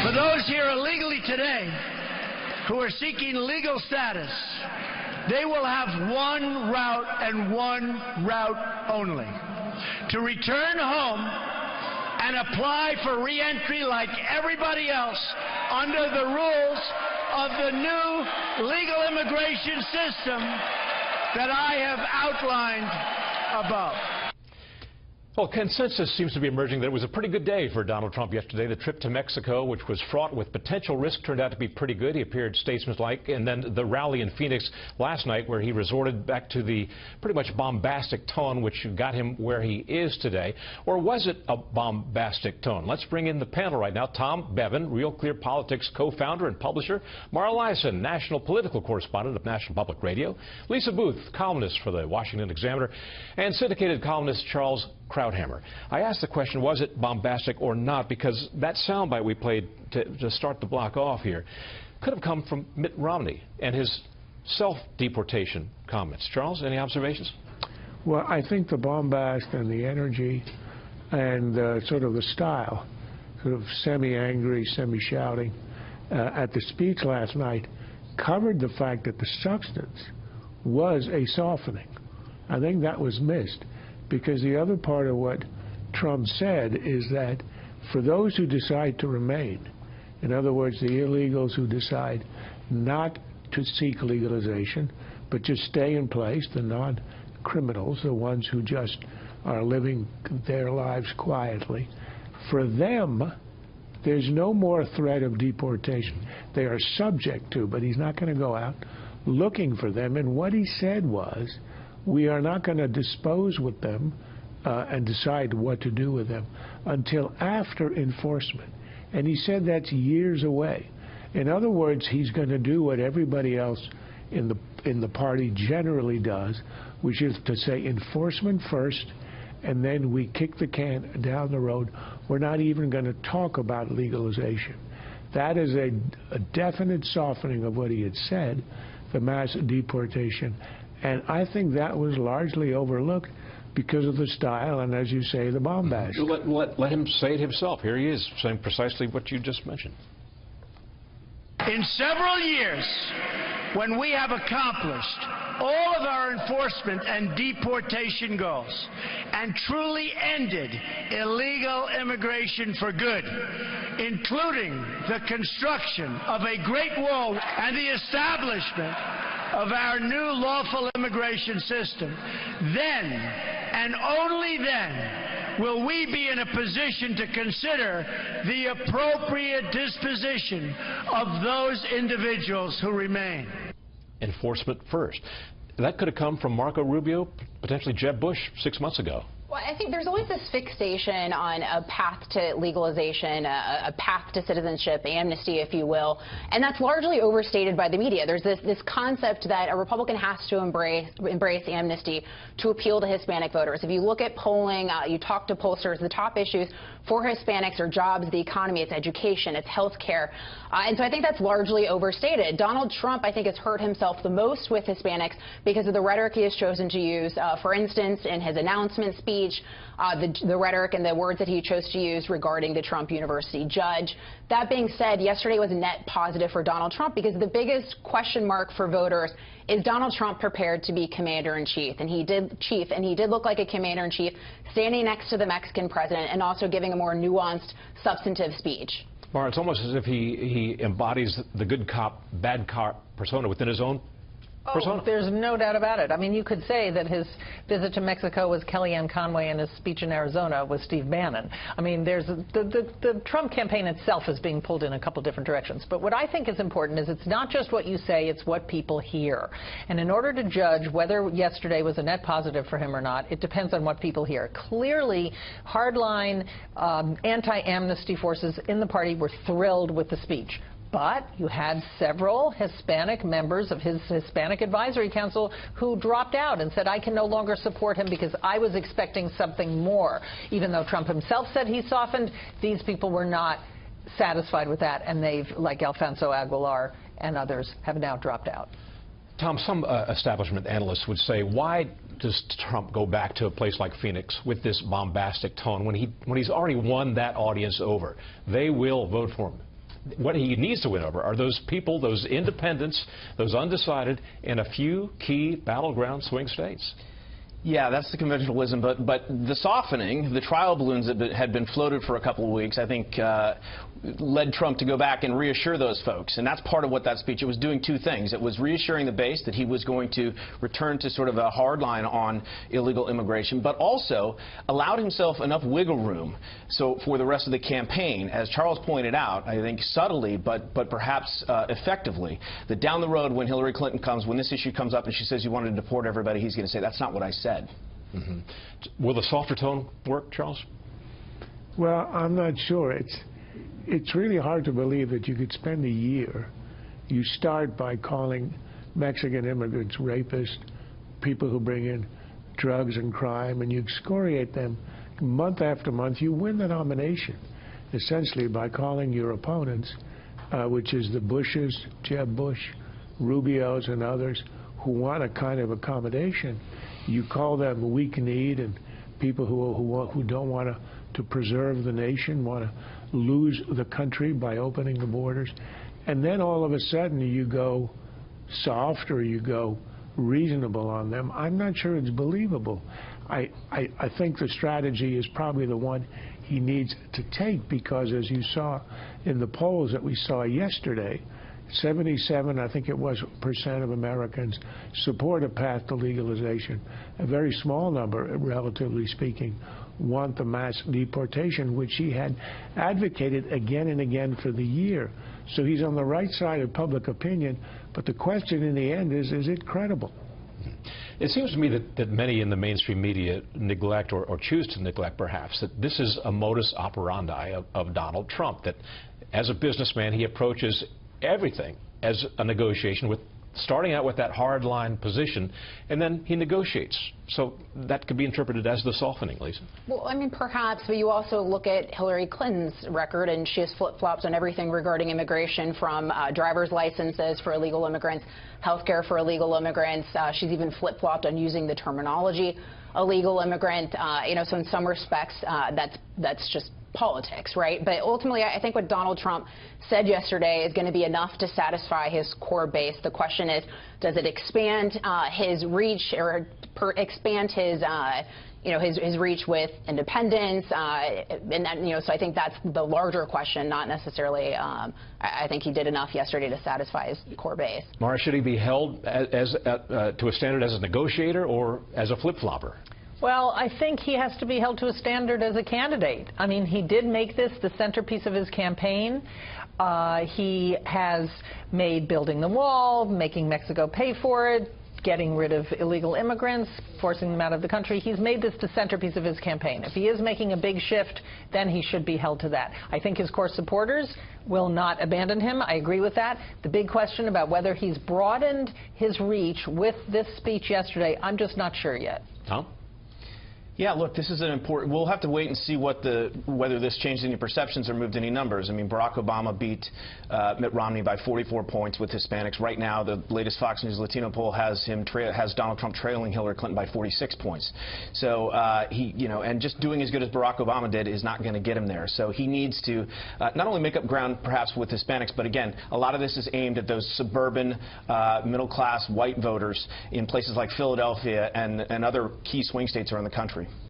For those here illegally today who are seeking legal status, they will have one route and one route only: to return home and apply for re-entry like everybody else under the rules of the new legal immigration system that I have outlined above. Well, consensus seems to be emerging that it was a pretty good day for Donald Trump yesterday. The trip to Mexico, which was fraught with potential risk, turned out to be pretty good. He appeared statesmanlike. And then the rally in Phoenix last night, where he resorted back to the pretty much bombastic tone which got him where he is today. Or was it a bombastic tone? Let's bring in the panel right now. Tom Bevan, Real Clear Politics co-founder and publisher. Mara Liasson, national political correspondent of National Public Radio. Lisa Booth, columnist for the Washington Examiner. And syndicated columnist Charles Krauthammer. I asked the question, was it bombastic or not, because that soundbite we played to start the block off here could have come from Mitt Romney and his self-deportation comments. Charles, any observations? Well, I think the bombast and the energy and sort of the style, sort of semi-angry, semi-shouting at the speech last night covered the fact that the substance was a softening. I think that was missed. Because the other part of what Trump said is that for those who decide to remain, in other words, the illegals who decide not to seek legalization, but just stay in place, the non-criminals, the ones who just are living their lives quietly, for them, there's no more threat of deportation. They are subject to, but he's not going to go out looking for them. And what he said was, we are not going to dispose with them and decide what to do with them until after enforcement. And he said that's years away. In other words, he's going to do what everybody else in the party generally does, which is to say enforcement first, and then we kick the can down the road. We're not even going to talk about legalization. That is a definite softening of what he had said, the mass deportation. And I think that was largely overlooked because of the style and, as you say, the bombast. Let him say it himself. Here he is saying precisely what you just mentioned. In several years, when we have accomplished all of our enforcement and deportation goals and truly ended illegal immigration for good, including the construction of a great wall and the establishment of our new lawful immigration system, then and only then will we be in a position to consider the appropriate disposition of those individuals who remain. Enforcement first. That could have come from Marco Rubio, potentially Jeb Bush 6 months ago. Well, I think there's always this fixation on a path to legalization, a path to citizenship, amnesty, if you will, and that's largely overstated by the media. There's this concept that a Republican has to embrace amnesty to appeal to Hispanic voters. If you look at polling, you talk to pollsters, the top issues for Hispanics are jobs, the economy, it's education, it's health care. And so I think that's largely overstated. Donald Trump, I think, has hurt himself the most with Hispanics because of the rhetoric he has chosen to use. For instance, in his announcement speech, the rhetoric and the words that he chose to use regarding the Trump University judge. That being said, yesterday was a net positive for Donald Trump because the biggest question mark for voters is Donald Trump prepared to be commander-in-chief? And he did look like a commander-in-chief, standing next to the Mexican president and also giving a more nuanced, substantive speech. Mara, it's almost as if he embodies the good cop, bad cop persona within his own persona. Oh, there's no doubt about it. I mean, you could say that his visit to Mexico was Kellyanne Conway and his speech in Arizona was Steve Bannon. I mean, there's the Trump campaign itself is being pulled in a couple different directions. But what I think is important is it's not just what you say, it's what people hear. And in order to judge whether yesterday was a net positive for him or not, it depends on what people hear. Clearly, hardline anti-amnesty forces in the party were thrilled with the speech. But you had several Hispanic members of his Hispanic Advisory Council who dropped out and said, I can no longer support him because I was expecting something more. Even though Trump himself said he softened, these people were not satisfied with that, and they've, like Alfonso Aguilar and others, have now dropped out. Tom, some establishment analysts would say, why does Trump go back to a place like Phoenix with this bombastic tone when he's already won that audience over? They will vote for him. what he needs to win over are those people, those independents, those undecided, in a few key battleground swing states. Yeah, that's the conventional wisdom, but the softening, the trial balloons that had been floated for a couple of weeks, I think led Trump to go back and reassure those folks. And that's part of what that speech, it was doing two things. It was reassuring the base that he was going to return to sort of a hard line on illegal immigration, but also allowed himself enough wiggle room so for the rest of the campaign, as Charles pointed out, I think subtly, but perhaps effectively, that down the road when Hillary Clinton comes, when this issue comes up and she says you wanted to deport everybody, he's going to say, that's not what I said. Mm-hmm. Will the softer tone work, Charles? Well, I'm not sure. It's really hard to believe that you could spend a year. You start by calling Mexican immigrants rapists, people who bring in drugs and crime, and you excoriate them month after month. You win the nomination, essentially, by calling your opponents, which is the Bushes, Jeb Bush, Rubios, and others who want a kind of accommodation. You call them weak-kneed and people who don't want to preserve the nation, want to lose the country by opening the borders. And then all of a sudden you go soft or you go reasonable on them. I'm not sure it's believable. I think the strategy is probably the one he needs to take because, as you saw in the polls that we saw yesterday, 77, I think it was, % of Americans support a path to legalization. A very small number, relatively speaking, want the mass deportation, which he had advocated again and again for the year. So he's on the right side of public opinion, but the question in the end is it credible? It seems to me that many in the mainstream media neglect or choose to neglect, perhaps, that this is a modus operandi of Donald Trump, that as a businessman he approaches everything as a negotiation, with starting out with that hard-line position, and then he negotiates. So that could be interpreted as the softening, Lisa. Well, I mean, perhaps, but you also look at Hillary Clinton's record, and she has flip-flopped on everything regarding immigration, from driver's licenses for illegal immigrants, health care for illegal immigrants. She's even flip-flopped on using the terminology illegal immigrant. You know, so in some respects, that's just politics, right? But ultimately, I think what Donald Trump said yesterday is going to be enough to satisfy his core base. The question is, does it expand his reach or expand his his reach with independents, and that, so I think that's the larger question, not necessarily. I think he did enough yesterday to satisfy his core base. Mara, should he be held to a standard as a negotiator or as a flip-flopper? Well, I think he has to be held to a standard as a candidate. I mean, he did make this the centerpiece of his campaign. He has made building the wall, making Mexico pay for it, getting rid of illegal immigrants, forcing them out of the country. He's made this the centerpiece of his campaign. If he is making a big shift, then he should be held to that. I think his core supporters will not abandon him. I agree with that. The big question about whether he's broadened his reach with this speech yesterday, I'm just not sure yet. Tom? Yeah, look, this is an important. We'll have to wait and see whether this changed any perceptions or moved any numbers. I mean, Barack Obama beat Mitt Romney by 44 points with Hispanics. Right now, the latest Fox News Latino poll has Donald Trump trailing Hillary Clinton by 46 points. So and just doing as good as Barack Obama did is not going to get him there. So he needs to not only make up ground perhaps with Hispanics, but again, a lot of this is aimed at those suburban, middle-class white voters in places like Philadelphia and other key swing states around the country.